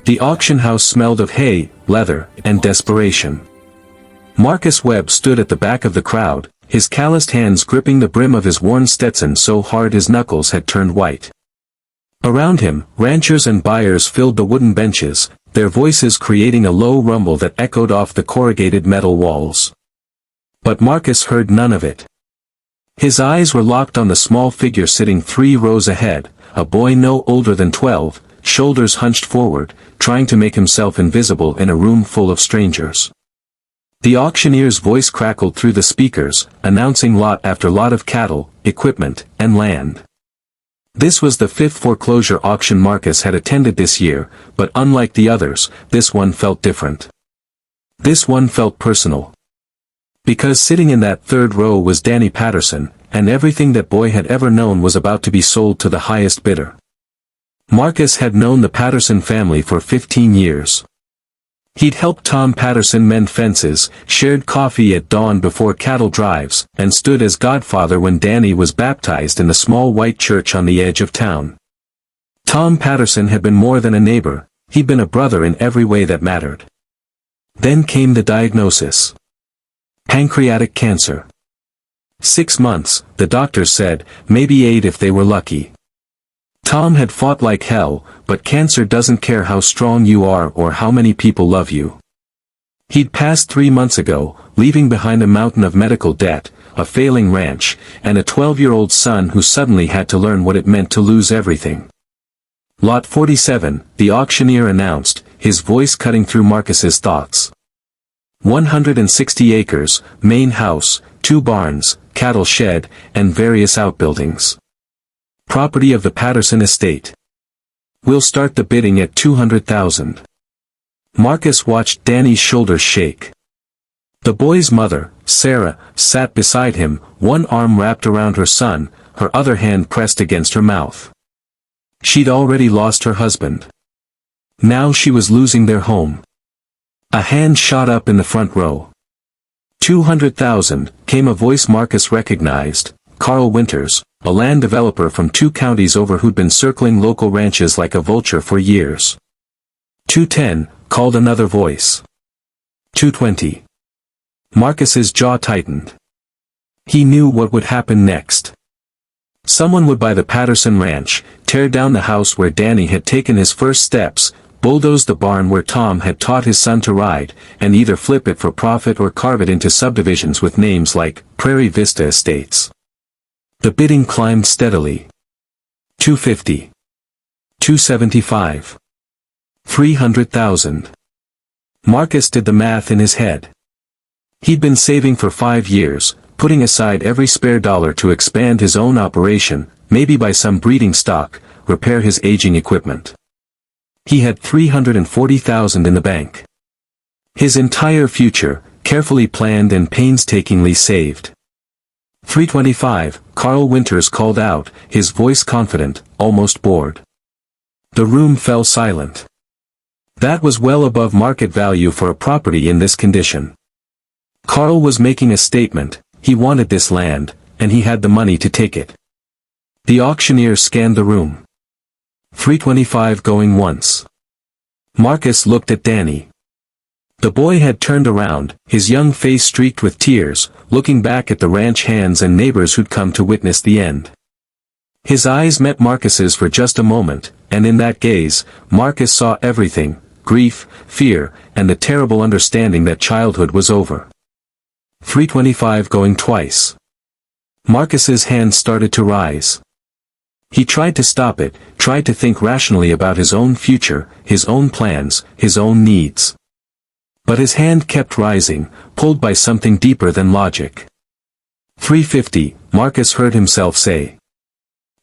The auction house smelled of hay, leather, and desperation. Marcus Webb stood at the back of the crowd, his calloused hands gripping the brim of his worn Stetson so hard his knuckles had turned white. Around him, ranchers and buyers filled the wooden benches, their voices creating a low rumble that echoed off the corrugated metal walls. But Marcus heard none of it. His eyes were locked on the small figure sitting 3 rows ahead, a boy no older than 12, shoulders hunched forward, trying to make himself invisible in a room full of strangers. The auctioneer's voice crackled through the speakers, announcing lot after lot of cattle, equipment, and land. This was the 5th foreclosure auction Marcus had attended this year, but unlike the others, this one felt different. This one felt personal. Because sitting in that 3rd row was Danny Patterson, and everything that boy had ever known was about to be sold to the highest bidder. Marcus had known the Patterson family for 15 years. He'd helped Tom Patterson mend fences, shared coffee at dawn before cattle drives, and stood as godfather when Danny was baptized in the small white church on the edge of town. Tom Patterson had been more than a neighbor, he'd been a brother in every way that mattered. Then came the diagnosis. Pancreatic cancer. 6 months, the doctors said, maybe 8 if they were lucky. Tom had fought like hell, but cancer doesn't care how strong you are or how many people love you. He'd passed 3 months ago, leaving behind a mountain of medical debt, a failing ranch, and a 12-year-old son who suddenly had to learn what it meant to lose everything. Lot 47, the auctioneer announced, his voice cutting through Marcus's thoughts. 160 acres, main house, 2 barns, cattle shed, and various outbuildings. Property of the Patterson estate. We'll start the bidding at $200,000. Marcus watched Danny's shoulders shake. The boy's mother, Sarah, sat beside him, one arm wrapped around her son, her other hand pressed against her mouth. She'd already lost her husband. Now she was losing their home. A hand shot up in the front row. 200,000, came a voice Marcus recognized, Carl Winters, a land developer from 2 counties over who'd been circling local ranches like a vulture for years. 210, called another voice. 220. Marcus's jaw tightened. He knew what would happen next. Someone would buy the Patterson ranch, tear down the house where Danny had taken his first steps, bulldoze the barn where Tom had taught his son to ride, and either flip it for profit or carve it into subdivisions with names like Prairie Vista Estates. The bidding climbed steadily. 250. 275. 300,000. Marcus did the math in his head. He'd been saving for 5 years, putting aside every spare dollar to expand his own operation, maybe buy some breeding stock, repair his aging equipment. He had $340,000 in the bank. His entire future, carefully planned and painstakingly saved. 325, Carl Winters called out, his voice confident, almost bored. The room fell silent. That was well above market value for a property in this condition. Carl was making a statement, he wanted this land, and he had the money to take it. The auctioneer scanned the room. 325 going once. Marcus looked at Danny. The boy had turned around, his young face streaked with tears, looking back at the ranch hands and neighbors who'd come to witness the end. His eyes met Marcus's for just a moment, and in that gaze, Marcus saw everything, grief, fear, and the terrible understanding that childhood was over. 325 going twice. Marcus's hand started to rise. He tried to stop it, tried to think rationally about his own future, his own plans, his own needs. But his hand kept rising, pulled by something deeper than logic. 350, Marcus heard himself say.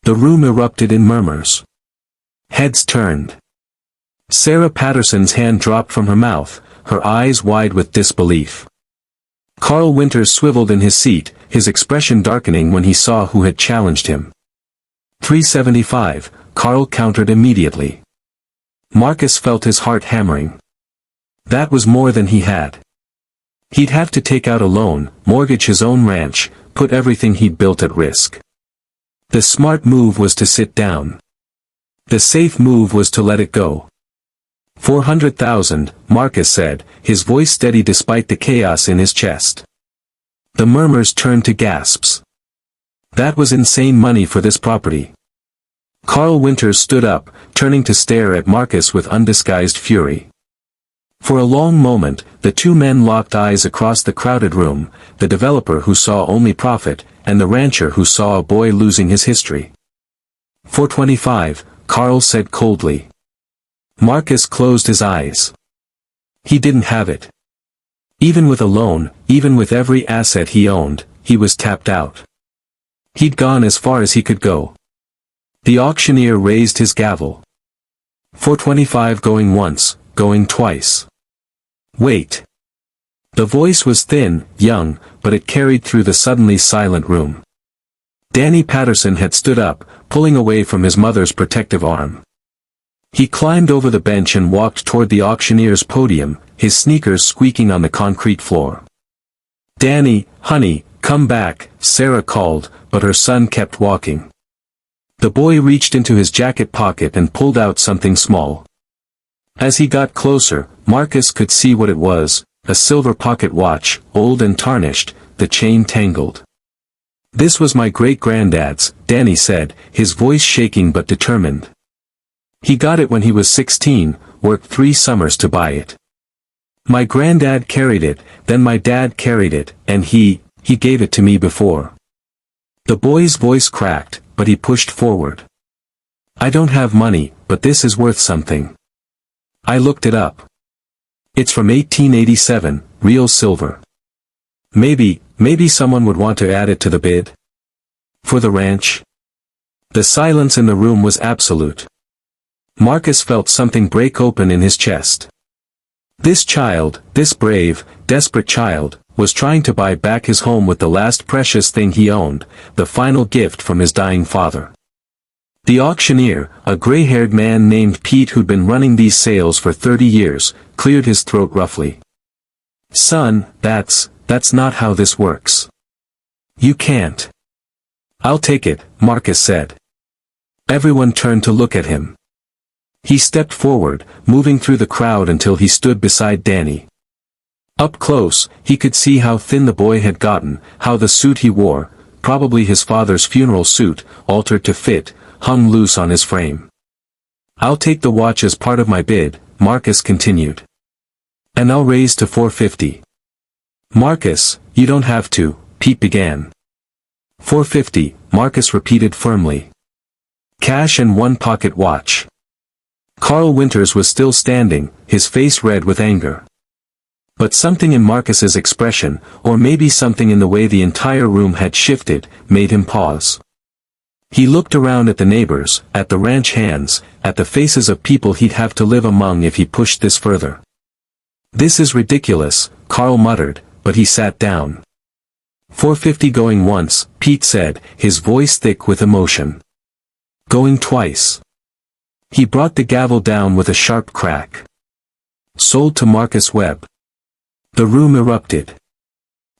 The room erupted in murmurs. Heads turned. Sarah Patterson's hand dropped from her mouth, her eyes wide with disbelief. Carl Winters swiveled in his seat, his expression darkening when he saw who had challenged him. 375, Carl countered immediately. Marcus felt his heart hammering. That was more than he had. He'd have to take out a loan, mortgage his own ranch, put everything he'd built at risk. The smart move was to sit down. The safe move was to let it go. 400,000, Marcus said, his voice steady despite the chaos in his chest. The murmurs turned to gasps. That was insane money for this property. Carl Winters stood up, turning to stare at Marcus with undisguised fury. For a long moment, the two men locked eyes across the crowded room, the developer who saw only profit, and the rancher who saw a boy losing his history. 425, Carl said coldly. Marcus closed his eyes. He didn't have it. Even with a loan, even with every asset he owned, he was tapped out. He'd gone as far as he could go. The auctioneer raised his gavel. 425 going once, going twice. Wait. The voice was thin, young, but it carried through the suddenly silent room. Danny Patterson had stood up, pulling away from his mother's protective arm. He climbed over the bench and walked toward the auctioneer's podium, his sneakers squeaking on the concrete floor. Danny, honey, come back, Sarah called, but her son kept walking. The boy reached into his jacket pocket and pulled out something small. As he got closer, Marcus could see what it was, a silver pocket watch, old and tarnished, the chain tangled. This was my great-granddad's, Danny said, his voice shaking but determined. He got it when he was 16, worked 3 summers to buy it. My granddad carried it, then my dad carried it, and he gave it to me before. The boy's voice cracked, but he pushed forward. I don't have money, but this is worth something. I looked it up. It's from 1887, real silver. Maybe someone would want to add it to the bid? For the ranch? The silence in the room was absolute. Marcus felt something break open in his chest. This child, this brave, desperate child, was trying to buy back his home with the last precious thing he owned, the final gift from his dying father. The auctioneer, a gray-haired man named Pete who'd been running these sales for 30 years, cleared his throat roughly. Son, that's not how this works. You can't. I'll take it, Marcus said. Everyone turned to look at him. He stepped forward, moving through the crowd until he stood beside Danny. Up close, he could see how thin the boy had gotten, how the suit he wore, probably his father's funeral suit, altered to fit, hung loose on his frame. I'll take the watch as part of my bid, Marcus continued. And I'll raise to 450. Marcus, you don't have to, Pete began. 450, Marcus repeated firmly. Cash and 1 pocket watch. Carl Winters was still standing, his face red with anger. But something in Marcus's expression, or maybe something in the way the entire room had shifted, made him pause. He looked around at the neighbors, at the ranch hands, at the faces of people he'd have to live among if he pushed this further. This is ridiculous, Carl muttered, but he sat down. 450 going once, Pete said, his voice thick with emotion. Going twice. He brought the gavel down with a sharp crack. Sold to Marcus Webb. The room erupted.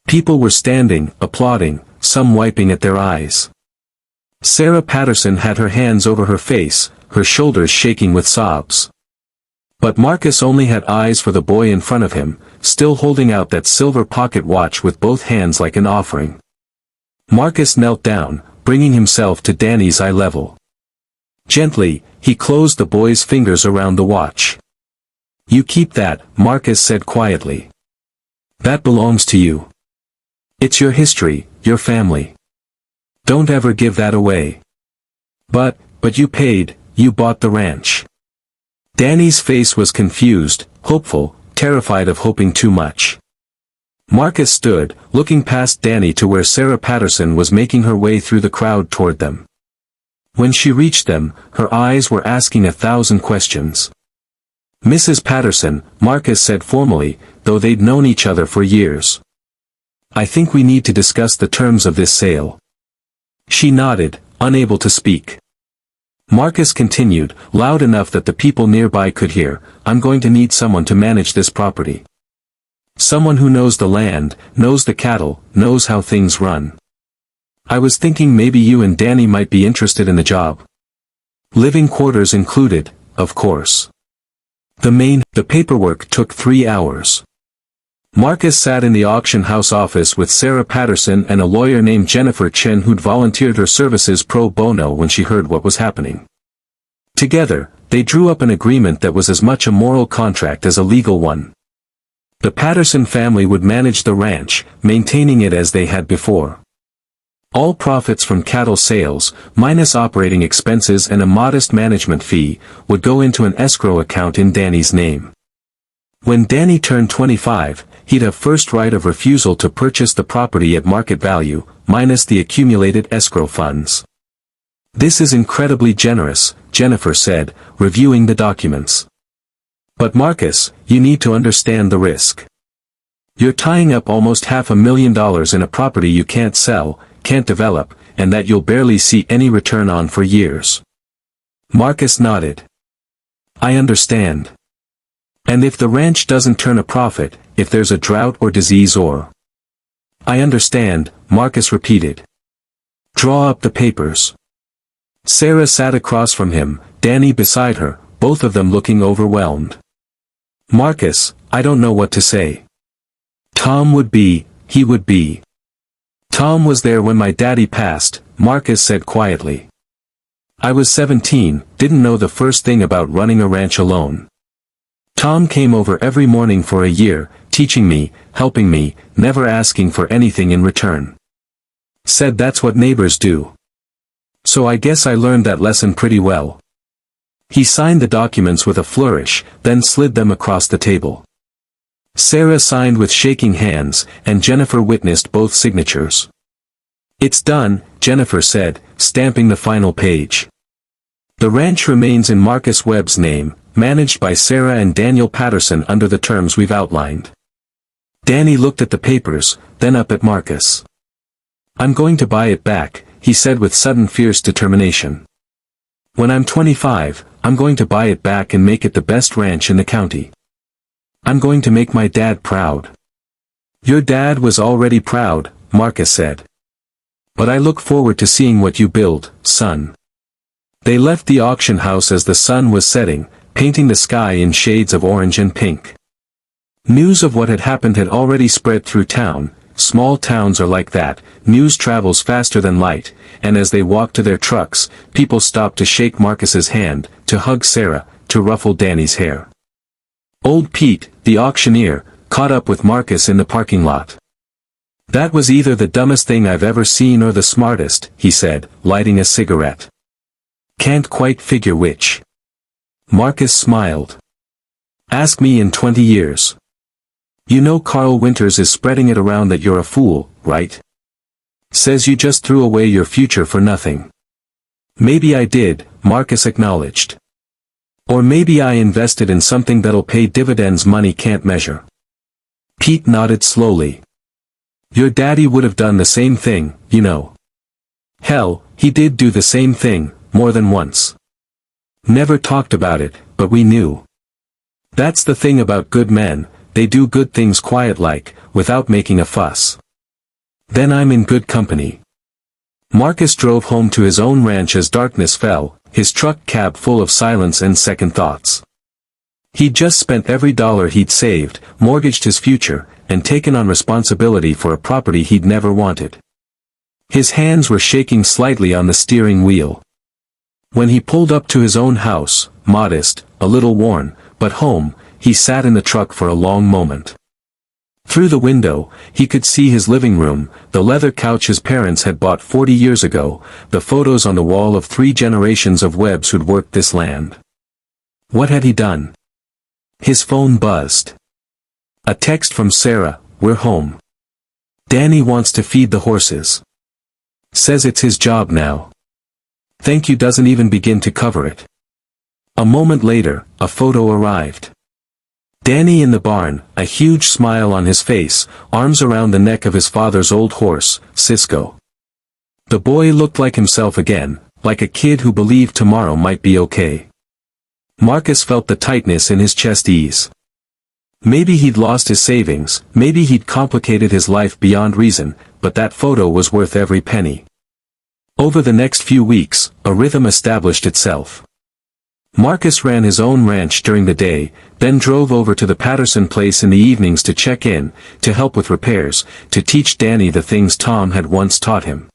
People were standing, applauding, some wiping at their eyes. Sarah Patterson had her hands over her face, her shoulders shaking with sobs. But Marcus only had eyes for the boy in front of him, still holding out that silver pocket watch with both hands like an offering. Marcus knelt down, bringing himself to Danny's eye level. Gently, he closed the boy's fingers around the watch. You keep that, Marcus said quietly. That belongs to you. It's your history, your family. Don't ever give that away. But you paid, you bought the ranch. Danny's face was confused, hopeful, terrified of hoping too much. Marcus stood, looking past Danny to where Sarah Patterson was making her way through the crowd toward them. When she reached them, her eyes were asking 1,000 questions. Mrs. Patterson, Marcus said formally, though they'd known each other for years. I think we need to discuss the terms of this sale. She nodded, unable to speak. Marcus continued, loud enough that the people nearby could hear, I'm going to need someone to manage this property. Someone who knows the land, knows the cattle, knows how things run. I was thinking maybe you and Danny might be interested in the job. Living quarters included, of course. The paperwork took 3 hours. Marcus sat in the auction house office with Sarah Patterson and a lawyer named Jennifer Chen who'd volunteered her services pro bono when she heard what was happening. Together, they drew up an agreement that was as much a moral contract as a legal one. The Patterson family would manage the ranch, maintaining it as they had before. All profits from cattle sales, minus operating expenses and a modest management fee, would go into an escrow account in Danny's name. When Danny turned 25, he'd have first right of refusal to purchase the property at market value, minus the accumulated escrow funds. "This is incredibly generous," Jennifer said, reviewing the documents. "But Marcus, you need to understand the risk. You're tying up almost $500,000 in a property you can't sell, can't develop, and that you'll barely see any return on for years." Marcus nodded. "I understand. And if the ranch doesn't turn a profit, if there's a drought or disease or—" "I understand," Marcus repeated. "Draw up the papers." Sarah sat across from him, Danny beside her, both of them looking overwhelmed. "Marcus, I don't know what to say. He would be. Tom was there when my daddy passed," Marcus said quietly. "I was 17, didn't know the first thing about running a ranch alone. Tom came over every morning for a year, teaching me, helping me, never asking for anything in return. Said that's what neighbors do. So I guess I learned that lesson pretty well." He signed the documents with a flourish, then slid them across the table. Sarah signed with shaking hands, and Jennifer witnessed both signatures. "It's done," Jennifer said, stamping the final page. "The ranch remains in Marcus Webb's name, managed by Sarah and Daniel Patterson under the terms we've outlined." Danny looked at the papers, then up at Marcus. "I'm going to buy it back," he said with sudden fierce determination. "When I'm 25, I'm going to buy it back and make it the best ranch in the county. I'm going to make my dad proud." "Your dad was already proud," Marcus said. "But I look forward to seeing what you build, son." They left the auction house as the sun was setting, painting the sky in shades of orange and pink. News of what had happened had already spread through town. Small towns are like that, news travels faster than light, and as they walked to their trucks, people stopped to shake Marcus's hand, to hug Sarah, to ruffle Danny's hair. Old Pete, the auctioneer, caught up with Marcus in the parking lot. "That was either the dumbest thing I've ever seen or the smartest," he said, lighting a cigarette. "Can't quite figure which." Marcus smiled. "Ask me in 20 years. You know Carl Winters is spreading it around that you're a fool, right? Says you just threw away your future for nothing." "Maybe I did," Marcus acknowledged. "Or maybe I invested in something that'll pay dividends money can't measure." Pete nodded slowly. "Your daddy would have done the same thing, you know. Hell, he did do the same thing, more than once. Never talked about it, but we knew. That's the thing about good men, they do good things quiet-like, without making a fuss. Then I'm in good company." Marcus drove home to his own ranch as darkness fell, his truck cab full of silence and second thoughts. He'd just spent every dollar he'd saved, mortgaged his future, and taken on responsibility for a property he'd never wanted. His hands were shaking slightly on the steering wheel. When he pulled up to his own house, modest, a little worn, but home, he sat in the truck for a long moment. Through the window, he could see his living room, the leather couch his parents had bought 40 years ago, the photos on the wall of 3 generations of Webbs who'd worked this land. What had he done? His phone buzzed. A text from Sarah, "We're home. Danny wants to feed the horses. Says it's his job now. Thank you" doesn't even begin to cover it. A moment later, a photo arrived. Danny in the barn, a huge smile on his face, arms around the neck of his father's old horse, Cisco. The boy looked like himself again, like a kid who believed tomorrow might be okay. Marcus felt the tightness in his chest ease. Maybe he'd lost his savings, maybe he'd complicated his life beyond reason, but that photo was worth every penny. Over the next few weeks, a rhythm established itself. Marcus ran his own ranch during the day, then drove over to the Patterson place in the evenings to check in, to help with repairs, to teach Danny the things Tom had once taught him.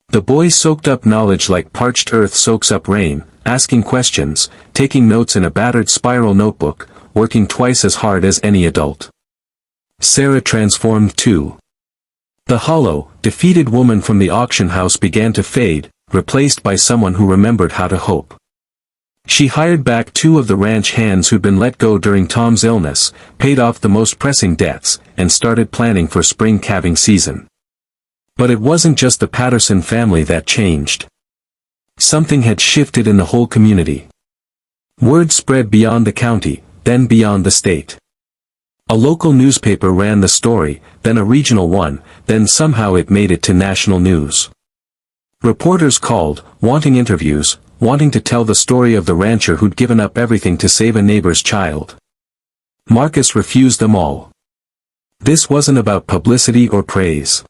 The boy soaked up knowledge like parched earth soaks up rain, asking questions, taking notes in a battered spiral notebook, working twice as hard as any adult. Sarah transformed too. The hollow, defeated woman from the auction house began to fade, replaced by someone who remembered how to hope. She hired back 2 of the ranch hands who'd been let go during Tom's illness, paid off the most pressing debts, and started planning for spring calving season. But it wasn't just the Patterson family that changed. Something had shifted in the whole community. Word spread beyond the county, then beyond the state. A local newspaper ran the story, then a regional one, then somehow it made it to national news. Reporters called, wanting interviews, wanting to tell the story of the rancher who'd given up everything to save a neighbor's child. Marcus refused them all. This wasn't about publicity or praise.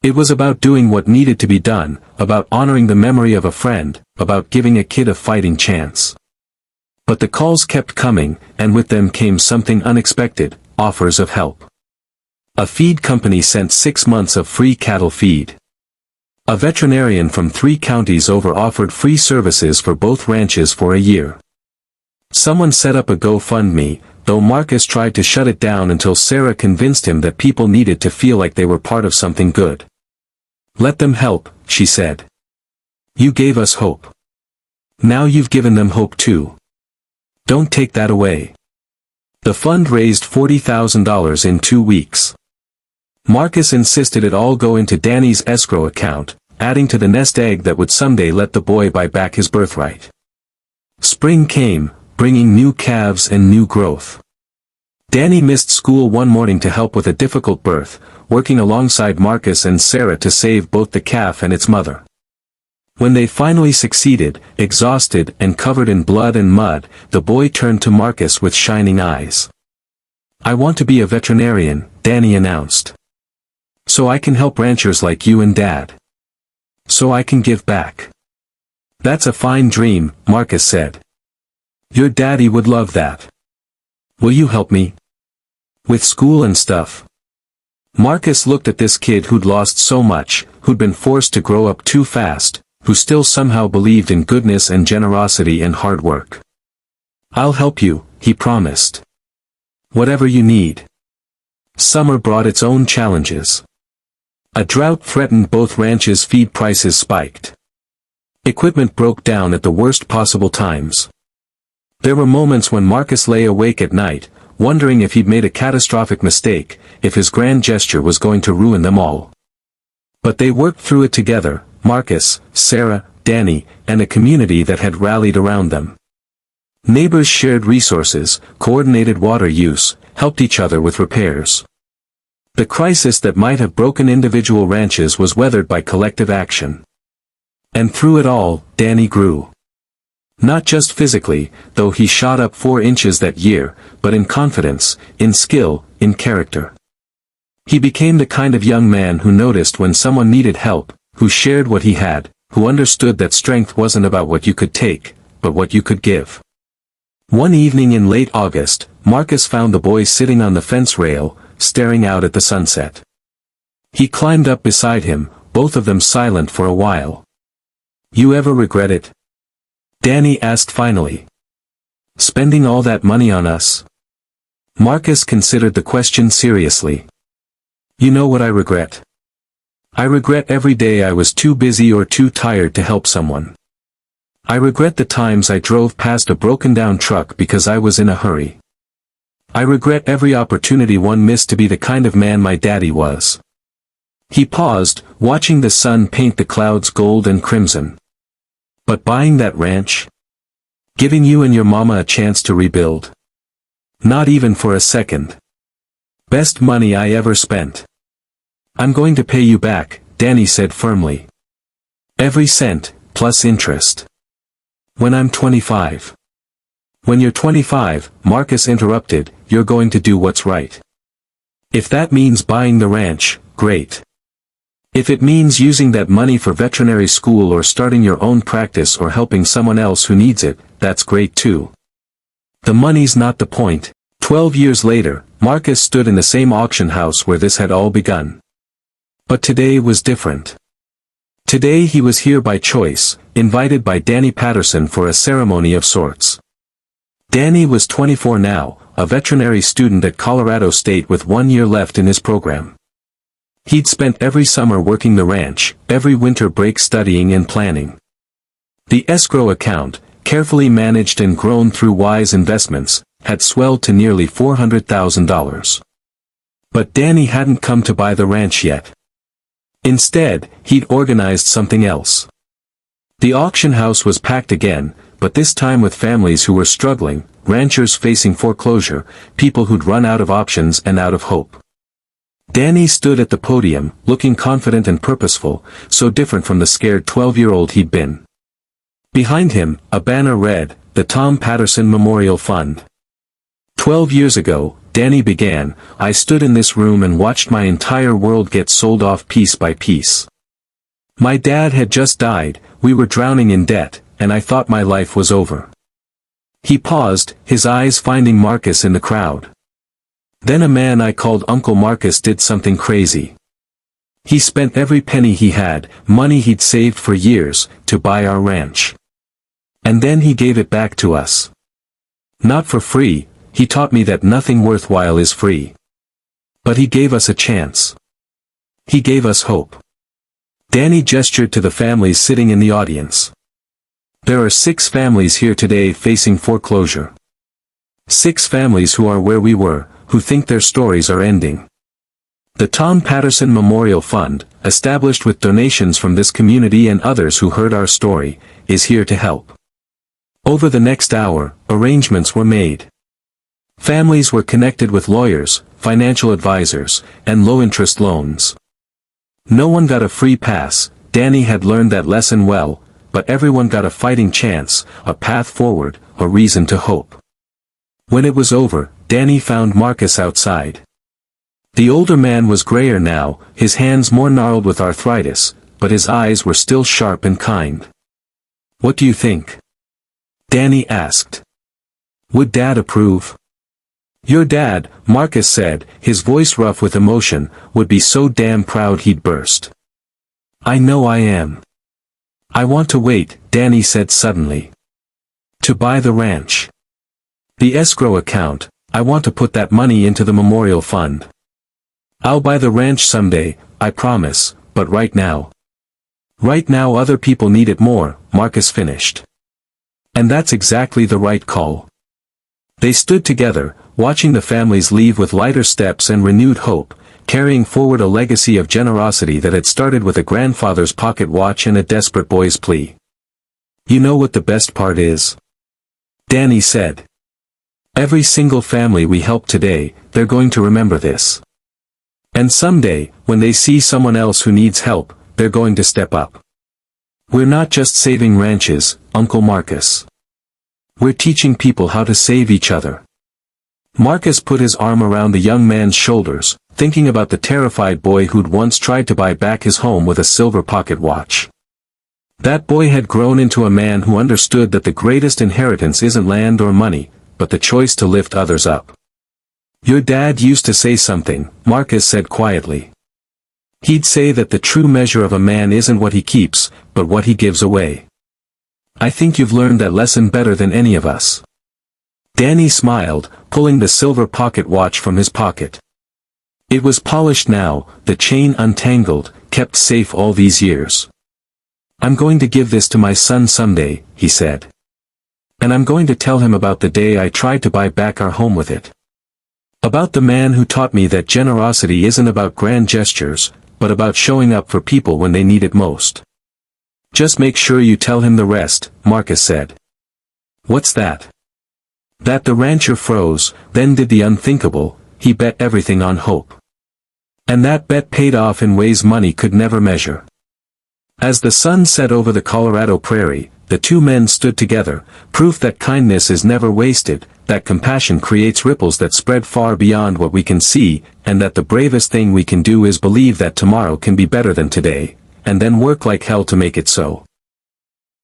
It was about doing what needed to be done, about honoring the memory of a friend, about giving a kid a fighting chance. But the calls kept coming, and with them came something unexpected, offers of help. A feed company sent 6 months of free cattle feed. A veterinarian from 3 counties over offered free services for both ranches for a year. Someone set up a GoFundMe, though Marcus tried to shut it down until Sarah convinced him that people needed to feel like they were part of something good. "Let them help," she said. "You gave us hope. Now you've given them hope too. Don't take that away." The fund raised $40,000 in 2 weeks. Marcus insisted it all go into Danny's escrow account, adding to the nest egg that would someday let the boy buy back his birthright. Spring came, bringing new calves and new growth. Danny missed school one morning to help with a difficult birth, working alongside Marcus and Sarah to save both the calf and its mother. When they finally succeeded, exhausted and covered in blood and mud, the boy turned to Marcus with shining eyes. "I want to be a veterinarian," Danny announced. "So I can help ranchers like you and Dad. So I can give back." "That's a fine dream," Marcus said. "Your daddy would love that. Will you help me? With school and stuff?" Marcus looked at this kid who'd lost so much, who'd been forced to grow up too fast, who still somehow believed in goodness and generosity and hard work. "I'll help you," he promised. "Whatever you need." Summer brought its own challenges. A drought threatened both ranches' feed prices spiked. Equipment broke down at the worst possible times. There were moments when Marcus lay awake at night, wondering if he'd made a catastrophic mistake, if his grand gesture was going to ruin them all. But they worked through it together, Marcus, Sarah, Danny, and a community that had rallied around them. Neighbors shared resources, coordinated water use, helped each other with repairs. The crisis that might have broken individual ranches was weathered by collective action. And through it all, Danny grew. Not just physically, though he shot up 4 inches that year, but in confidence, in skill, in character. He became the kind of young man who noticed when someone needed help, who shared what he had, who understood that strength wasn't about what you could take, but what you could give. One evening in late August, Marcus found the boy sitting on the fence rail, staring out at the sunset. He climbed up beside him, both of them silent for a while. "You ever regret it?" Danny asked finally. "Spending all that money on us?" Marcus considered the question seriously. "You know what I regret? I regret every day I was too busy or too tired to help someone. I regret the times I drove past a broken-down truck because I was in a hurry. I regret every opportunity one missed to be the kind of man my daddy was." He paused, watching the sun paint the clouds gold and crimson. "But buying that ranch? Giving you and your mama a chance to rebuild? Not even for a second. Best money I ever spent. I'm going to pay you back," Danny said firmly. "Every cent, plus interest. When I'm 25. "When you're 25, Marcus interrupted, "you're going to do what's right. If that means buying the ranch, great. If it means using that money for veterinary school or starting your own practice or helping someone else who needs it, that's great too. The money's not the point. 12 years later, Marcus stood in the same auction house where this had all begun. But today was different. Today he was here by choice, invited by Danny Patterson for a ceremony of sorts. Danny was 24 now, a veterinary student at Colorado State with 1 year left in his program. He'd spent every summer working the ranch, every winter break studying and planning. The escrow account, carefully managed and grown through wise investments, had swelled to nearly $400,000. But Danny hadn't come to buy the ranch yet. Instead, he'd organized something else. The auction house was packed again, but this time with families who were struggling, ranchers facing foreclosure, people who'd run out of options and out of hope. Danny stood at the podium, looking confident and purposeful, so different from the scared 12-year-old he'd been. Behind him, a banner read, "The Tom Patterson Memorial Fund." 12 years ago, Danny began, I stood in this room and watched my entire world get sold off piece by piece. My dad had just died, we were drowning in debt, and I thought my life was over. He paused, his eyes finding Marcus in the crowd. Then a man I called Uncle Marcus did something crazy. He spent every penny he had, money he'd saved for years, to buy our ranch. And then he gave it back to us. Not for free, he taught me that nothing worthwhile is free. But he gave us a chance. He gave us hope. Danny gestured to the families sitting in the audience. There are 6 families here today facing foreclosure. 6 families who are where we were, who think their stories are ending. The Tom Patterson Memorial Fund, established with donations from this community and others who heard our story, is here to help. Over the next hour, arrangements were made. Families were connected with lawyers, financial advisors, and low-interest loans. No one got a free pass, Danny had learned that lesson well, but everyone got a fighting chance, a path forward, a reason to hope. When it was over, Danny found Marcus outside. The older man was grayer now, his hands more gnarled with arthritis, but his eyes were still sharp and kind. What do you think? Danny asked. Would Dad approve? Your dad, Marcus said, his voice rough with emotion, would be so damn proud he'd burst. I know I am. I want to wait, Danny said suddenly. To buy the ranch. The escrow account, I want to put that money into the memorial fund. I'll buy the ranch someday, I promise, but right now. Right now other people need it more, Marcus finished. And that's exactly the right call. They stood together, watching the families leave with lighter steps and renewed hope, carrying forward a legacy of generosity that had started with a grandfather's pocket watch and a desperate boy's plea. You know what the best part is? Danny said. Every single family we help today, they're going to remember this. And someday, when they see someone else who needs help, they're going to step up. We're not just saving ranches, Uncle Marcus. We're teaching people how to save each other. Marcus put his arm around the young man's shoulders, thinking about the terrified boy who'd once tried to buy back his home with a silver pocket watch. That boy had grown into a man who understood that the greatest inheritance isn't land or money, but the choice to lift others up. Your dad used to say something, Marcus said quietly. He'd say that the true measure of a man isn't what he keeps, but what he gives away. I think you've learned that lesson better than any of us. Danny smiled, pulling the silver pocket watch from his pocket. It was polished now, the chain untangled, kept safe all these years. I'm going to give this to my son someday, he said. And I'm going to tell him about the day I tried to buy back our home with it. About the man who taught me that generosity isn't about grand gestures, but about showing up for people when they need it most. Just make sure you tell him the rest, Marcus said. What's that? That the rancher froze, then did the unthinkable, he bet everything on hope. And that bet paid off in ways money could never measure. As the sun set over the Colorado prairie, the two men stood together, proof that kindness is never wasted, that compassion creates ripples that spread far beyond what we can see, and that the bravest thing we can do is believe that tomorrow can be better than today, and then work like hell to make it so.